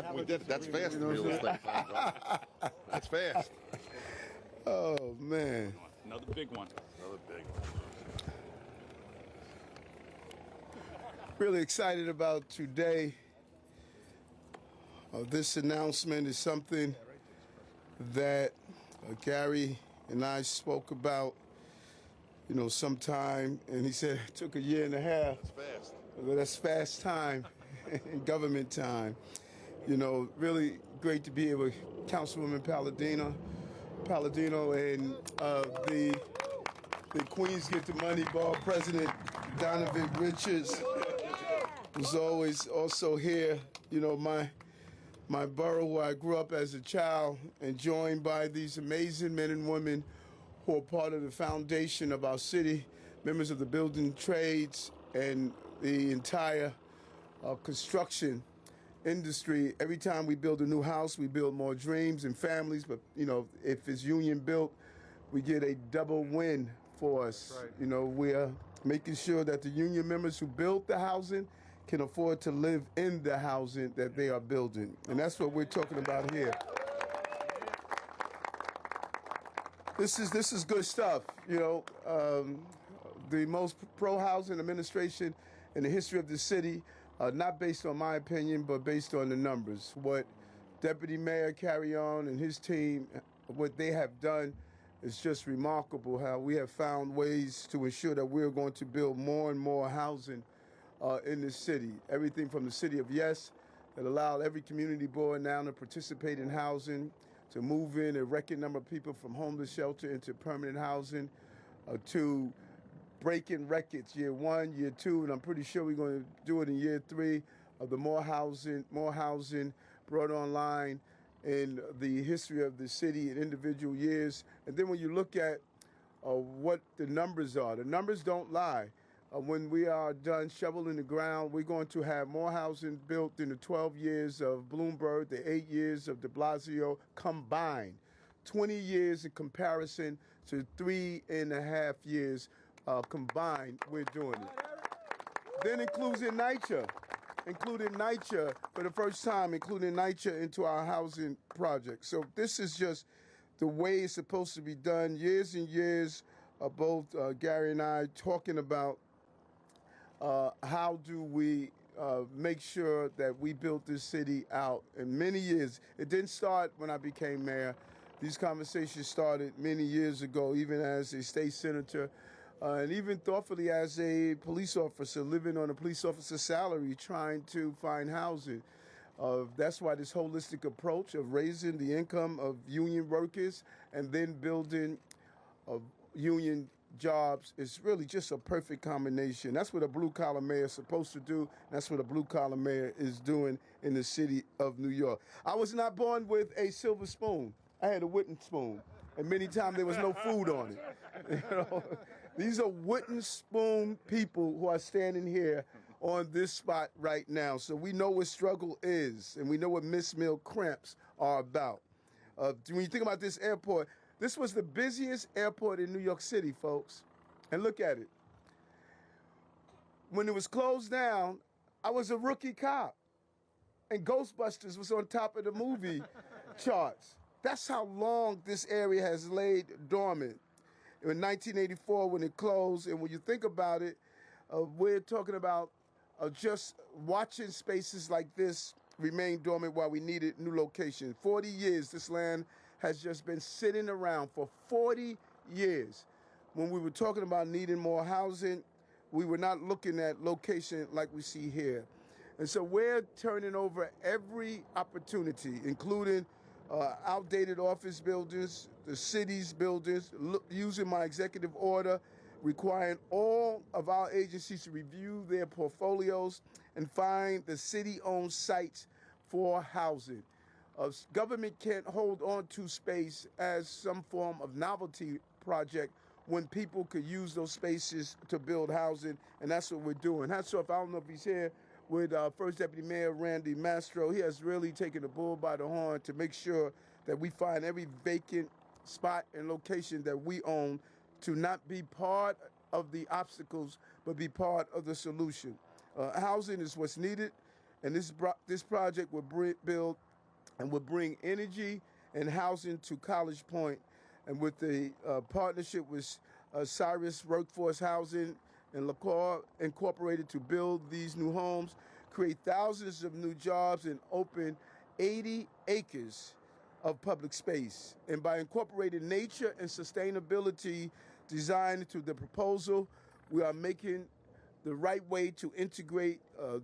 happened. We did it. That's fast in real estate. That's fast. Oh, man. Another big one. Another big one. Really excited about today. This announcement is something that Gary and I spoke about, sometime, and he said it took a year and a half. That's fast. That's fast time in government time. Really great to be able, Councilwoman Palladino, and the Queens Get the Money Ball President Donovan Richards was always also here. My borough where I grew up as a child, and joined by these amazing men and women who are part of the foundation of our city, members of the building trades and the entire construction industry. Every time we build a new house, we build more dreams and families, but if it's union built, we get a double win for us. Right. We are making sure that the union members who build the housing can afford to live in the housing that they are building. And that's what we're talking about here. This is good stuff. The most pro-housing administration in the history of the city, not based on my opinion, but based on the numbers. What Deputy Mayor Carrion and his team, what they have done is just remarkable, how we have found ways to ensure that we're going to build more and more housing in the city. Everything from the City of Yes, that allowed every community board now to participate in housing, to move in a record number of people from homeless shelter into permanent housing, to breaking records year 1, year 2, and I'm pretty sure we're going to do it in year 3 of the more housing brought online in the history of the city in individual years. And then when you look at what the numbers are, the numbers don't lie. When we are done shoveling the ground, we're going to have more housing built in the 12 years of Bloomberg, the 8 years of de Blasio combined. 20 years in comparison to 3.5 years combined, we're doing it. Then including NYCEDC for the first time, including NYCEDC into our housing project. So this is just the way it's supposed to be done. Years and years of both Gary and I talking about how do we make sure that we built this city out in many years. It didn't start when I became mayor. These conversations started many years ago, even as a state senator, and even thoughtfully as a police officer, living on a police officer's salary, trying to find housing. That's why this holistic approach of raising the income of union workers and then building union jobs is really just a perfect combination. That's what a blue-collar mayor is supposed to do. That's what a blue-collar mayor is doing in the city of New York. I was not born with a silver spoon. I had a wooden spoon, and many times there was no food on it. These are wooden spoon people who are standing here on this spot right now. So we know what struggle is, and we know what Miss Mill cramps are about. When you think about this airport, this was the busiest airport in New York City, folks. And look at it. When it was closed down, I was a rookie cop. And Ghostbusters was on top of the movie charts. That's how long this area has laid dormant. In 1984, when it closed, and when you think about it, we're talking about just watching spaces like this remain dormant while we needed new locations. 40 years, this land has just been sitting around for 40 years. When we were talking about needing more housing, we were not looking at location like we see here. And so we're turning over every opportunity, including outdated office buildings, the city's buildings, using my executive order, requiring all of our agencies to review their portfolios and find the city-owned sites for housing. Government can't hold on to space as some form of novelty project when people could use those spaces to build housing, and that's what we're doing. Hats off, I don't know if he's here, with First Deputy Mayor Randy Mastro. He has really taken the bull by the horn to make sure that we find every vacant spot and location that we own to not be part of the obstacles, but be part of the solution. Housing is what's needed. And this project will build and will bring energy and housing to College Point. And with the partnership with Cirrus Workforce Housing and ULURP Incorporated to build these new homes, create thousands of new jobs, and open 80 acres of public space. And by incorporating nature and sustainability design into the proposal, we are making the right way to integrate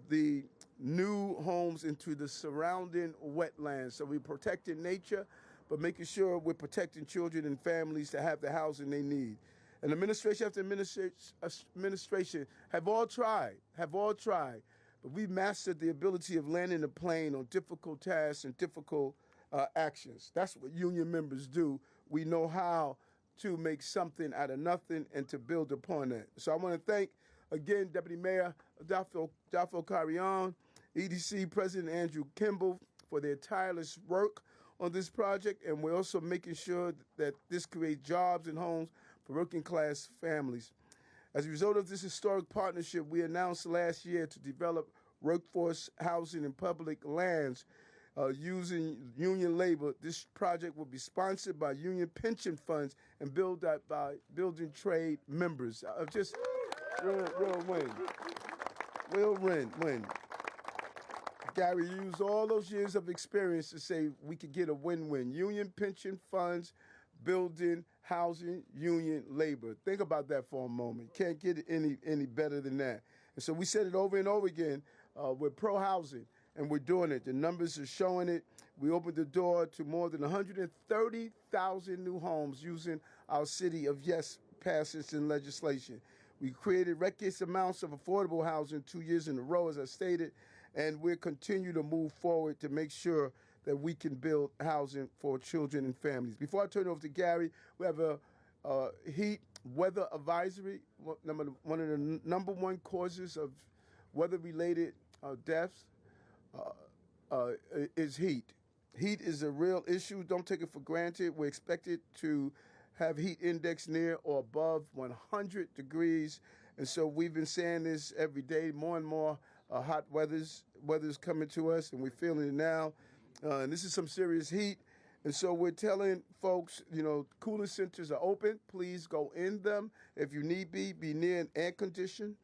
the new homes into the surrounding wetlands. So we're protecting nature, but making sure we're protecting children and families to have the housing they need. And administration after administration have all tried, but we mastered the ability of landing a plane on difficult tasks and difficult actions. That's what union members do. We know how to make something out of nothing and to build upon that. So I want to thank, again, Deputy Mayor Adolfo Carrion, EDC President Andrew Kimball for their tireless work on this project, and we're also making sure that this creates jobs and homes for working class families. As a result of this historic partnership, we announced last year to develop workforce housing in public lands using union labor. This project will be sponsored by union pension funds and built out by building trade members. Just real win. Real win. Gary used all those years of experience to say we could get a win-win. Union pension funds, building, housing, union labor. Think about that for a moment. Can't get any better than that. And so we said it over and over again. We're pro-housing, and we're doing it. The numbers are showing it. We opened the door to more than 130,000 new homes using our City of Yes passage and legislation. We created record amounts of affordable housing 2 years in a row, as I stated, and we'll continue to move forward to make sure that we can build housing for children and families. Before I turn it over to Gary, we have a heat weather advisory. One of the number one causes of weather-related deaths is heat. Heat is a real issue. Don't take it for granted. We're expected to have heat index near or above 100 degrees. And so we've been saying this every day. More and more hot weather's coming to us, and we're feeling it now. And this is some serious heat. And so we're telling folks, cooling centers are open. Please go in them. If you need be near an air conditioner.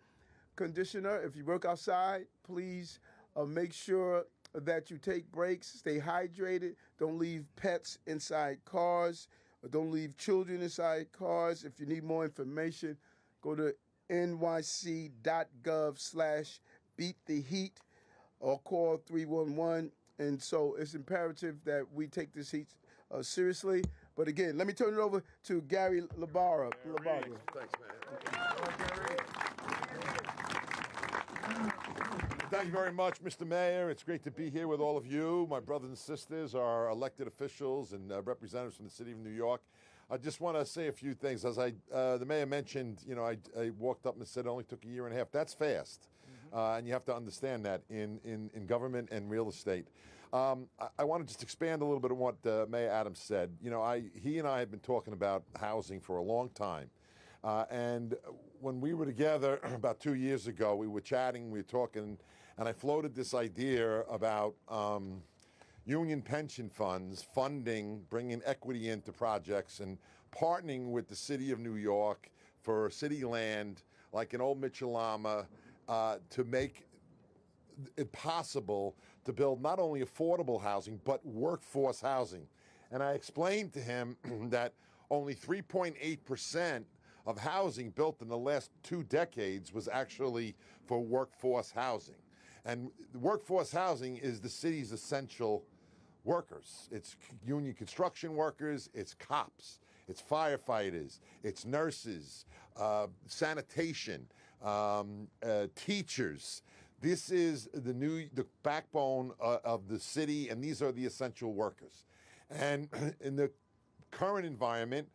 If you work outside, please make sure that you take breaks, stay hydrated. Don't leave pets inside cars. Don't leave children inside cars. If you need more information, go to nyc.gov/beattheheat or call 311. And so it's imperative that we take this heat seriously. But again, let me turn it over to Gary Labarra. Thanks, man. Thank you very much, Mr. Mayor. It's great to be here with all of you, my brothers and sisters, our elected officials and representatives from the city of New York. I just want to say a few things. As the mayor mentioned, I walked up and said it only took a year and a half. That's fast, and you have to understand that in government and real estate. I want to just expand a little bit on what Mayor Adams said. He and I have been talking about housing for a long time. And when we were together about 2 years ago, we were chatting, we were talking, and I floated this idea about union pension funds funding, bringing equity into projects, and partnering with the city of New York for city land, like in Old Mitchellama, to make it possible to build not only affordable housing, but workforce housing. And I explained to him that only 3.8% of housing built in the last 2 decades was actually for workforce housing. And workforce housing is the city's essential workers. It's union construction workers, it's cops, it's firefighters, it's nurses, sanitation, teachers. This is the backbone of the city, and these are the essential workers. And in the current environment,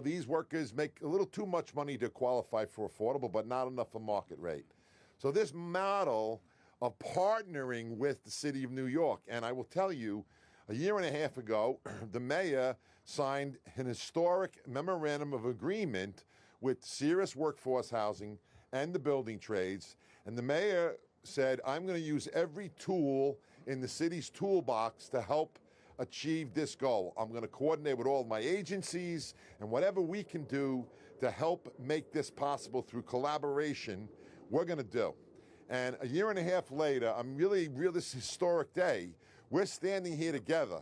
these workers make a little too much money to qualify for affordable, but not enough for market rate. So this model of partnering with the city of New York, and I will tell you, a year and a half ago, the mayor signed an historic memorandum of agreement with Cirrus Workforce Housing and the building trades, and the mayor said, I'm going to use every tool in the city's toolbox to help achieve this goal. I'm going to coordinate with all of my agencies, and whatever we can do to help make this possible through collaboration, we're going to do. And a year and a half later, I'm really this historic day, we're standing here together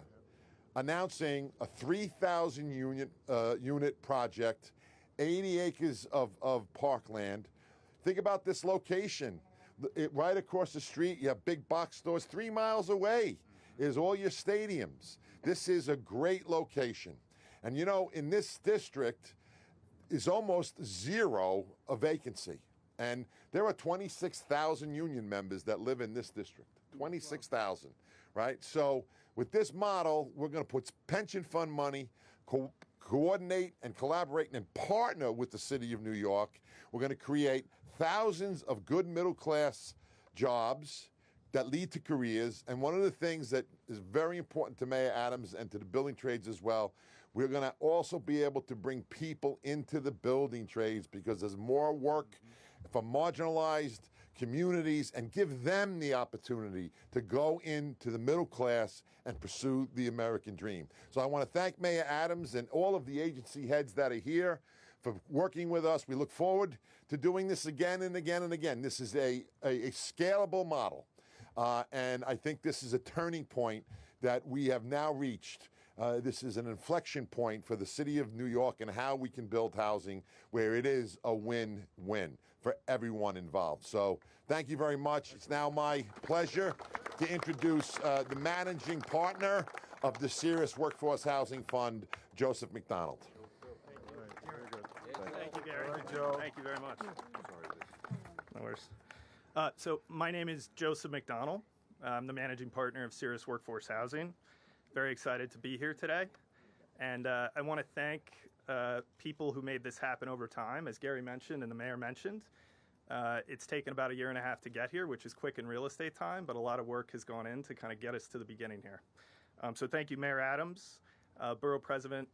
announcing a 3,000 unit project, 80 acres of parkland. Think about this location. Right across the street, you have big box stores. 3 miles away is all your stadiums. This is a great location. And you know, in this district is almost zero a vacancy. And there are 26,000 union members that live in this district. 26,000, right? So with this model, we're going to put pension fund money, coordinate and collaborate and partner with the City of New York. We're going to create thousands of good middle-class jobs that lead to careers. And one of the things that is very important to Mayor Adams and to the building trades as well, we're going to also be able to bring people into the building trades because there's more work for marginalized communities and give them the opportunity to go into the middle class and pursue the American dream. So I want to thank Mayor Adams and all of the agency heads that are here for working with us. We look forward to doing this again and again and again. This is a scalable model. And I think this is a turning point that we have now reached. This is an inflection point for the City of New York and how we can build housing where it is a win-win for everyone involved. So thank you very much. It's now my pleasure to introduce the managing partner of the Cirrus Workforce Housing Fund, Joseph McDonald. Thank you, Gary. Thank you very much. No worries. So my name is Joseph McDonald. I'm the managing partner of Cirrus Workforce Housing. Very excited to be here today. And I want to thank people who made this happen over time. As Gary mentioned and the mayor mentioned, it's taken about 1.5 years to get here, which is quick in real estate time, but a lot of work has gone in to kind of get us to the beginning here. So thank you, Mayor Adams, Borough President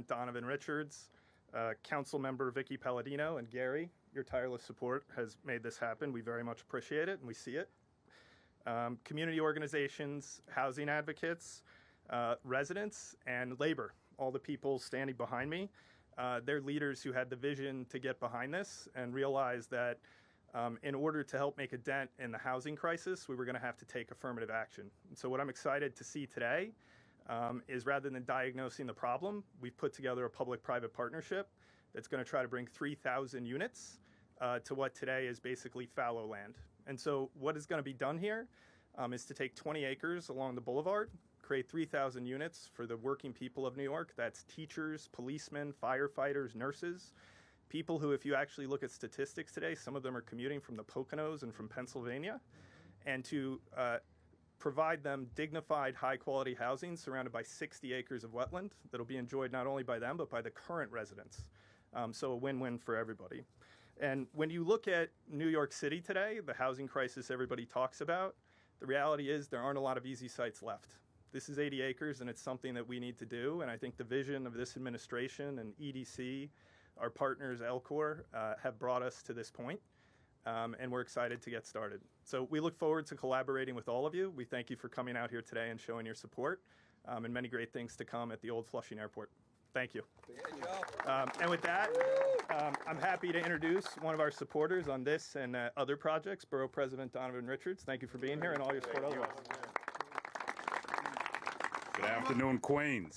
Donovan Richards, Council Member Vicky Palladino, and Gary. Your tireless support has made this happen. We very much appreciate it, and we see it. Community organizations, housing advocates, residents, and labor, all the people standing behind me. They're leaders who had the vision to get behind this and realize that in order to help make a dent in the housing crisis, we were going to have to take affirmative action. And so what I'm excited to see today is rather than diagnosing the problem, we've put together a public-private partnership that's going to try to bring 3,000 units to what today is basically fallow land. And so what is going to be done here is to take 20 acres along the boulevard, create 3,000 units for the working people of New York. That's teachers, policemen, firefighters, nurses, people who, if you actually look at statistics today, some of them are commuting from the Poconos and from Pennsylvania, and to provide them dignified, high-quality housing surrounded by 60 acres of wetland that'll be enjoyed not only by them, but by the current residents. So a win-win for everybody. And when you look at New York City today, the housing crisis everybody talks about, the reality is there aren't a lot of easy sites left. This is 80 acres, and it's something that we need to do. And I think the vision of this administration and EDC, our partners, L-COR, have brought us to this point. And we're excited to get started. So we look forward to collaborating with all of you. We thank you for coming out here today and showing your support, and many great things to come at the Old Flushing Airport. Thank you. And with that, I'm happy to introduce one of our supporters on this and other projects, Borough President Donovan Richards. Thank you for being here and all your support otherwise. Good afternoon, Queens.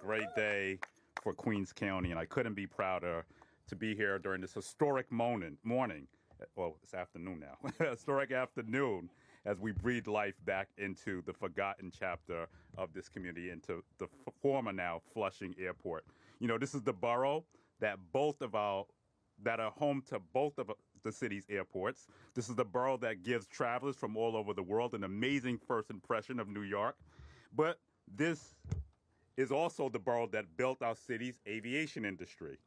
Great day for Queens County, and I couldn't be prouder to be here during this historic morning. Well, it's afternoon now. Historic afternoon as we breathe life back into the forgotten chapter of this community, into the former now Flushing Airport. You know, this is the borough that are home to both of the city's airports. This is the borough that gives travelers from all over the world an amazing first impression of New York. But this is also the borough that built our city's aviation industry.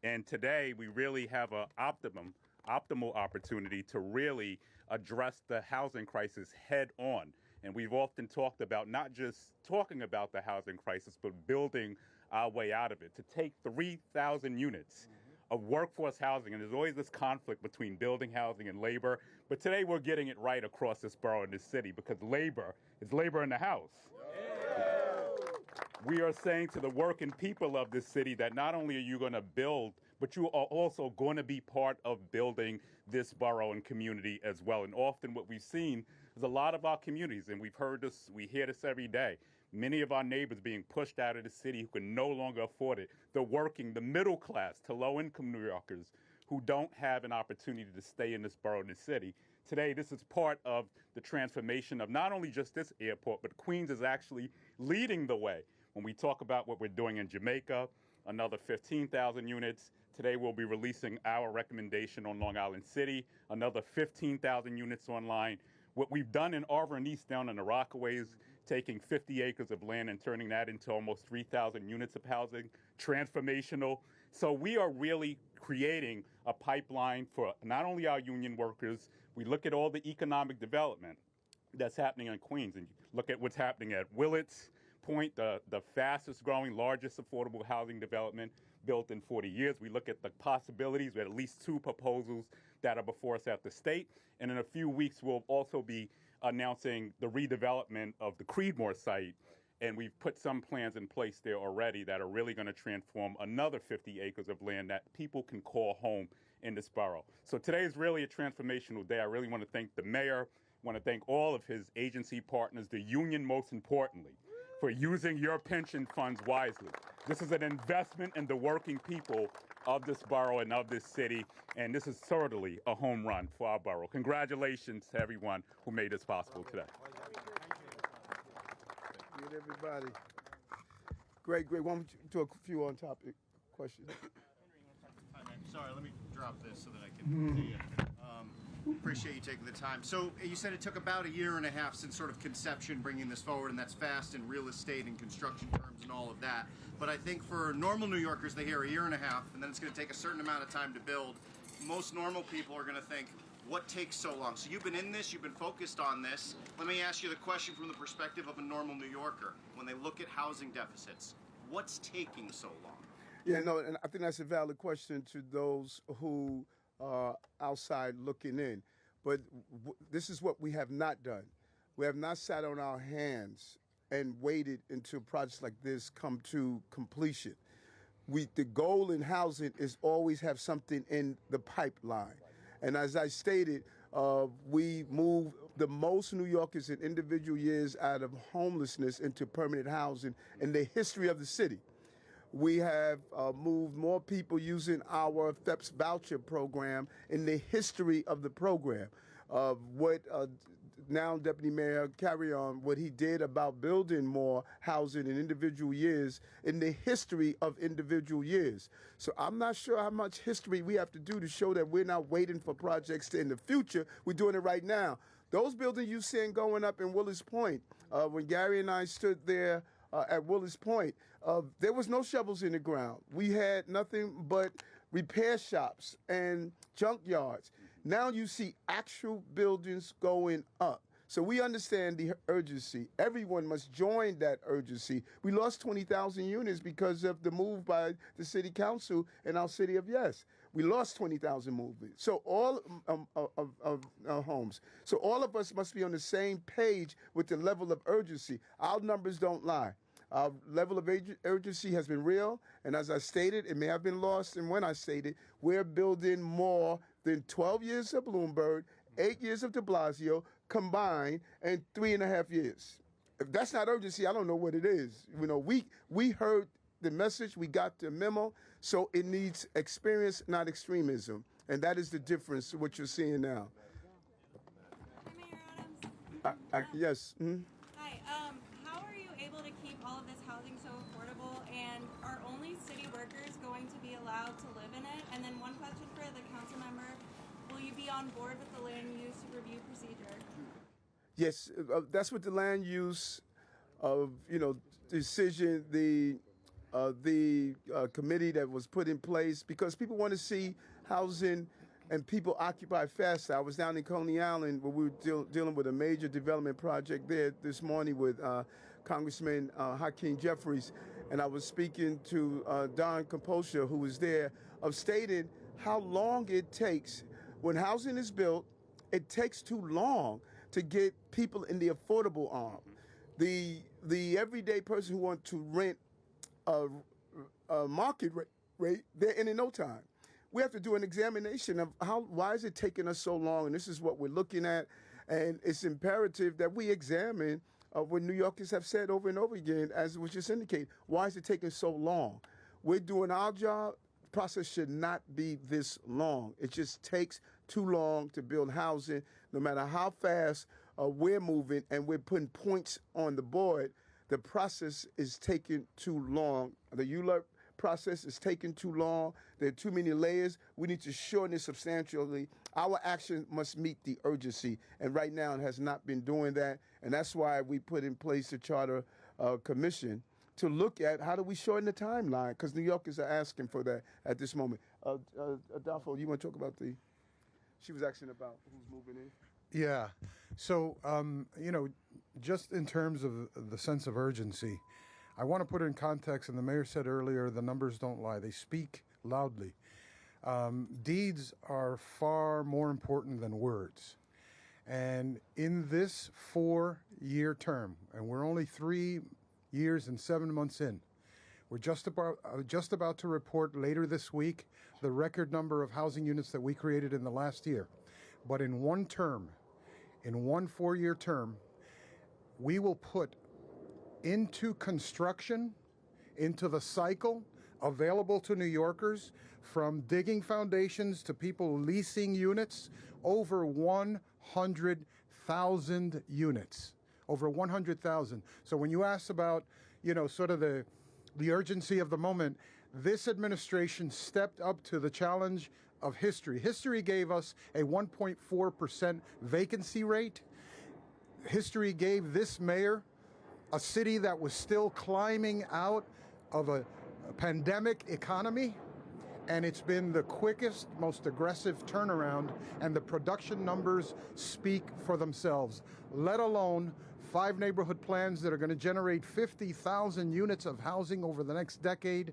And today we really have an optimal opportunity to really address the housing crisis head on. And we've often talked about not just talking about the housing crisis, but building our way out of it. To take 3,000 units of workforce housing, and there's always this conflict between building housing and labor. But today we're getting it right across this borough and this city, because labor is labor in the house. We are saying to the working people of this city that not only are you going to build, but you are also going to be part of building this borough and community as well. And often what we've seen is a lot of our communities, and we've heard this, we hear this every day, many of our neighbors being pushed out of the city who can no longer afford it. The working, the middle class to low-income New Yorkers who don't have an opportunity to stay in this borough and this city. Today, this is part of the transformation of not only just this airport, but Queens is actually leading the way. When we talk about what we're doing in Jamaica, another 15,000 units. Today we'll be releasing our recommendation on Long Island City, another 15,000 units online. What we've done in Arbor and East down in the Rockaways, taking 50 acres of land and turning that into almost 3,000 units of housing, transformational. So we are really creating a pipeline for not only our union workers, we look at all the economic development that's happening in Queens, and look at what's happening at Willits Point, the fastest growing, largest affordable housing development built in 40 years. We look at the possibilities. We had at least 2 proposals that are before us at the state. And in a few weeks, we'll also be announcing the redevelopment of the Creedmoor site. And we've put some plans in place there already that are really going to transform another 50 acres of land that people can call home in this borough. So today is really a transformational day. I really want to thank the mayor, want to thank all of his agency partners, the union most importantly, for using your pension funds wisely. This is an investment in the working people of this borough and of this city, and this is certainly a home run for our borough. Congratulations to everyone who made this possible today. Thank you, everybody. Great. Why don't you do a few on-topic questions? Sorry, let me drop this so that I can see it. Appreciate you taking the time. So you said it took about 1.5 years since sort of conception, bringing this forward, and that's fast in real estate and construction terms and all of that. But I think for normal New Yorkers, they hear 1.5 years, and then it's going to take a certain amount of time to build. Most normal people are going to think, what takes so long? So you've been in this, you've been focused on this. Let me ask you the question from the perspective of a normal New Yorker. When they look at housing deficits, what's taking so long? Yeah, no, and I think that's a valid question to those who outside looking in. But this is what we have not done. We have not sat on our hands and waited until projects like this come to completion. The goal in housing is always have something in the pipeline. And as I stated, we move the most New Yorkers in individual years out of homelessness into permanent housing in the history of the city. We have moved more people using our FEPS voucher program in the history of the program. What now Deputy Mayor Carry-On, what he did about building more housing in individual years in the history of individual years. So I'm not sure how much history we have to do to show that we're not waiting for projects in the future. We're doing it right now. Those buildings you've seen going up in Willis Point, when Gary and I stood there at Willis Point, there was no shovels in the ground. We had nothing but repair shops and junkyards. Now you see actual buildings going up. So we understand the urgency. Everyone must join that urgency. We lost 20,000 units because of the move by the city council in our city of Yes. We lost 20,000 movements. So all of homes. So all of us must be on the same page with the level of urgency. Our numbers don't lie. Our level of urgency has been real, and as I stated, it may have been lost, and when I stated, we're building more than 12 years of Bloomberg, 8 years of de Blasio combined, and 3.5 years. If that's not urgency, I don't know what it is. You know, we heard the message, we got the memo, so it needs experience, not extremism, and that is the difference, what you're seeing now. Hi, Mayor Adams. Yes. Mm-hmm. Hi. How are you able to keep all of this housing so affordable, and are only city workers going to be allowed to live in it? And then one question for the council member, will you be on board with the land use review procedure? Yes, that's what the land use decision, the committee that was put in place, because people want to see housing and people occupy faster. I was down in Coney Island where we were dealing with a major development project there this morning with Congressman Hakeem Jeffries, and I was speaking to Don Composure, who was there of stating how long it takes. When housing is built, it takes too long to get people in the affordable arm. The everyday person who wants to rent a market rate, they're in no time. We have to do an examination of why is it taking us so long, and this is what we're looking at, and it's imperative that we examine what New Yorkers have said over and over again, as was just indicated. Why is it taking so long? We're doing our job. The process should not be this long. It just takes too long to build housing, no matter how fast we're moving and we're putting points on the board. The process is taking too long. The ULURP process is taking too long. There are too many layers. We need to shorten it substantially. Our action must meet the urgency, and right now it has not been doing that, and that's why we put in place the Charter Commission to look at how do we shorten the timeline, because New Yorkers are asking for that at this moment. Adolfo, you want to talk about she was asking about who's moving in? Yeah. So, just in terms of the sense of urgency, I want to put it in context, and the mayor said earlier, the numbers don't lie. They speak loudly. Deeds are far more important than words. And in this 4-year term, and we're only 3 years and 7 months in, we're just about to report later this week the record number of housing units that we created in the last year. But in one term, in one 4-year term, we will put into construction, into the cycle, available to New Yorkers, from digging foundations to people leasing units, over 100,000 units. Over 100,000. So when you ask about, sort of the urgency of the moment, this administration stepped up to the challenge of history. History gave us a 1.4% vacancy rate. History gave this mayor a city that was still climbing out of a pandemic economy, and it's been the quickest, most aggressive turnaround, and the production numbers speak for themselves, let alone 5 neighborhood plans that are going to generate 50,000 units of housing over the next decade,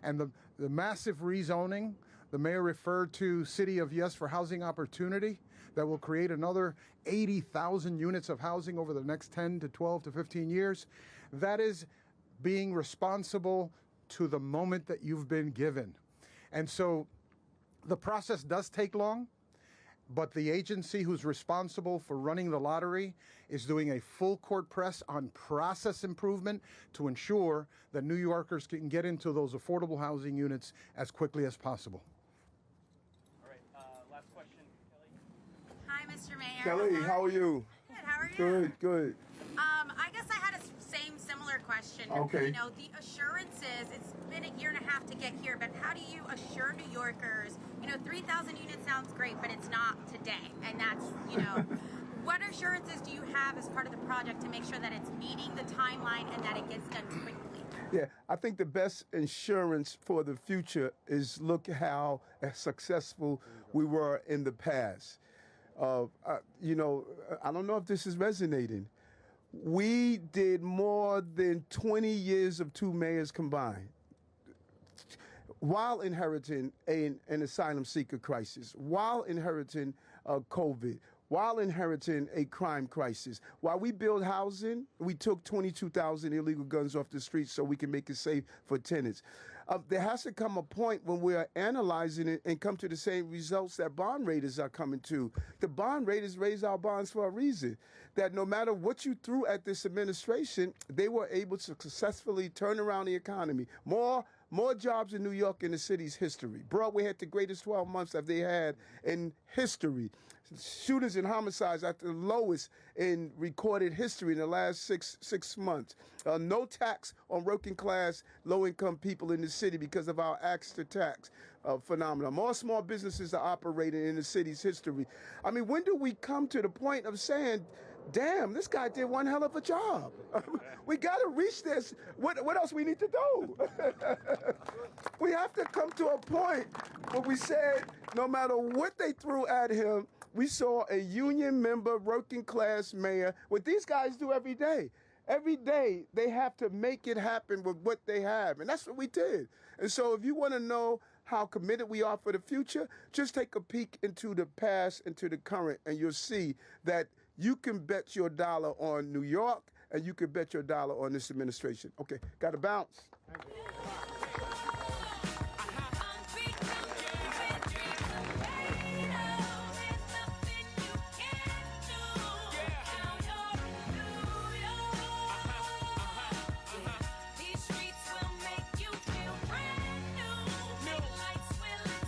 and the massive rezoning. The mayor referred to City of Yes for Housing Opportunity that will create another 80,000 units of housing over the next 10 to 12 to 15 years. That is being responsible to the moment that you've been given. And so the process does take long, but the agency who's responsible for running the lottery is doing a full court press on process improvement to ensure that New Yorkers can get into those affordable housing units as quickly as possible. All right, last question, Kelly. Hi, Mr. Mayor. Kelly, how are you? Good. How are you? Good. I guess I had a similar question. Okay. The assurances, it's been a year and a half to get here, but how do you assure New Yorkers, 3,000 units sounds great, but it's not today. And that's, what assurances do you have as part of the project to make sure that it's meeting the timeline and that it gets done quickly? Yeah, I think the best insurance for the future is look how successful we were in the past. I don't know if this is resonating. We did more than 20 years of 2 mayors combined while inheriting an asylum seeker crisis, while inheriting COVID, while inheriting a crime crisis. While we build housing, we took 22,000 illegal guns off the streets so we can make it safe for tenants. There has to come a point when we are analyzing it and come to the same results that bond raters are coming to. The bond raters raise our bonds for a reason, that no matter what you threw at this administration, they were able to successfully turn around the economy. More jobs in New York in the city's history. Broadway had the greatest 12 months that they had in history. Shootings and homicides at the lowest in recorded history in the last six months. No tax on working class, low-income people in the city because of our axe to tax phenomenon. More small businesses are operating in the city's history. I mean, when do we come to the point of saying, damn, this guy did one hell of a job? We got to reach this. What else we need to do? We have to come to a point where we said, no matter what they threw at him, we saw a union member, working class mayor, what these guys do every day. Every day, they have to make it happen with what they have. And that's what we did. And so if you want to know how committed we are for the future, just take a peek into the past, into the current, and you'll see that you can bet your dollar on New York, and you can bet your dollar on this administration. Okay, got to bounce.